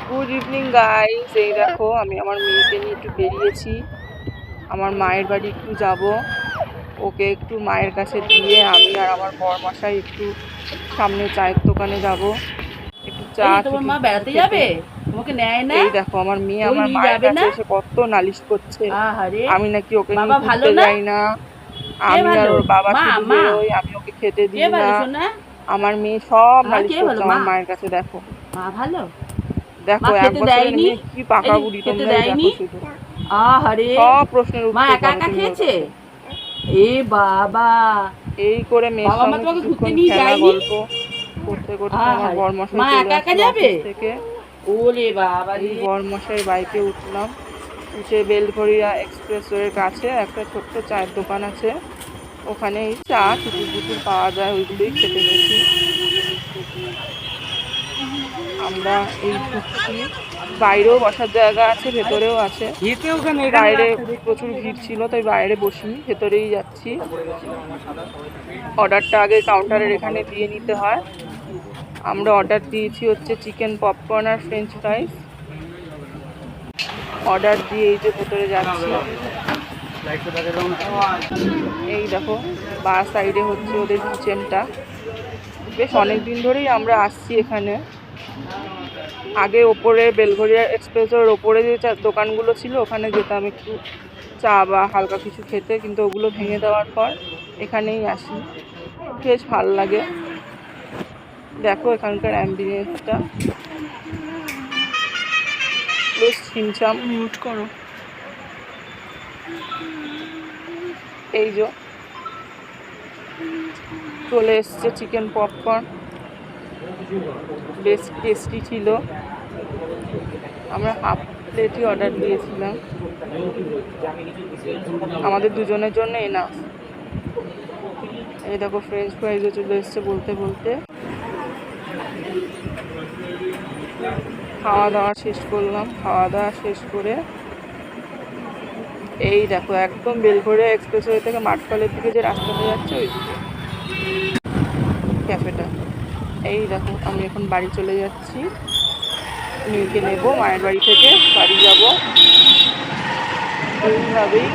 Good evening guys, এই দেখো আমি আমার মেয়েকে নিয়ে একটু বেরিয়েছি। আমার মায়ের বাড়ি একটু যাব, ওকে একটু মায়ের কাছে দিয়ে আমি আর আমার বরমশাই একটু সামনে চায়ের দোকানে যাব, একটু চা এই তোমার কিছু মা কিছু বেড়াতে খেতে। যাবে, তোমাকে নেয় না? এই দেখো আমার মেয়ে কই আমার নিয়ে মায়ের যাবে কাছে না? এসে কত নালিশ করছে, আহারে, আমি নাকি ওকে বাবা নিয়ে ভালো ঘুরতে না? যাই না, কে আমি আর ভালো? ওর বাবা মা শুধু মা বেরোই, আমি ওকে খেতে কে দিই না। ভালো শোনা? আমার মেয়ে সব হ্যাঁ, নালিশ কে করছে ভালো? মা আমার মায়ের কাছে। দেখো মা ভালো? মা দেখো, এক খেতে বছরের দেয়নি? মেয়ে কি পাকা এই বুড়ি, খেতে তোমরাই দেখো দেয়নি? শুধু। আহারে, সব প্রশ্নের মা উত্তর একা পাবে একা তুমি ওর খেয়েছে? কাছে। এ বাবা, এই করে মেয়ের বাবা মা সঙ্গে তোমাকে ঘুরতে কিছুক্ষণ নিয়ে খেলা যায়নি? গল্প করতে করতে আমার আহারে, বরমশাই মা চলে একা একা আসলো যাবে? অফিস থেকে। ওরে বাবা এই রে। বরমশাই বাইকে উঠলাম, উঠে বেলঘরিয়া এক্সপ্রেসওয়ের কাছে একটা ছোট্ট চায়ের দোকান আছে, ওখানে এই চা চুটুর পুটুর পাওয়া যায়, ওইগুলোই খেতে গেছি। আমরা এই ঢুকছি, বাইরেও বসার জায়গা আছে, ভেতরেও আছে। বাইরে প্রচুর ভিড় ছিল তাই বাইরে বসিনি, ভেতরেই যাচ্ছি। অর্ডারটা আগে কাউন্টারের এখানে দিয়ে নিতে হয়। আমরা অর্ডার দিয়েছি হচ্ছে চিকেন পপকর্ন আর ফ্রেঞ্চ ফ্রাইস। অর্ডার দিয়ে এই যে ভেতরে যাচ্ছি। এই দেখো বা সাইডে হচ্ছে ওদের কিচেনটা। বেশ অনেক দিন ধরেই আমরা আসছি এখানে। আগে ওপরে বেলঘরিয়া এক্সপ্রেসের ওপরে যে দোকানগুলো ছিল ওখানে যেতাম একটু চা বা হালকা কিছু খেতে, কিন্তু ওগুলো ভেঙে দেওয়ার পর এখানেই আসি, বেশ ভালো লাগে। দেখো এখানকার অ্যাম্বিয়েন্সটা বেশ ছিমছাম। মিউট করো। এই যে চলে এসছে চিকেন পপকর্ন, বেশ টেস্টি ছিল। আমরা হাফ প্লেটই অর্ডার দিয়েছিলাম, আমাদের দুজনের জন্য এনাফ। এই দেখো ফ্রেঞ্চ ফ্রাইজও চলে এসছে বলতে বলতে। খাওয়া দাওয়া শেষ করলাম, খাওয়া দাওয়া শেষ করে এই দেখো একদম বেলঘরিয়া এক্সপ্রেসওয়ে থেকে মাঠকলের দিকে যে রাস্তাটা যাচ্ছে ওই দিকে ক্যাফেটা। এই দেখো আমি এখন বাড়ি চলে যাচ্ছি, মেয়েকে নেবো মায়ের বাড়ি থেকে বাড়ি যাব, এইভাবেই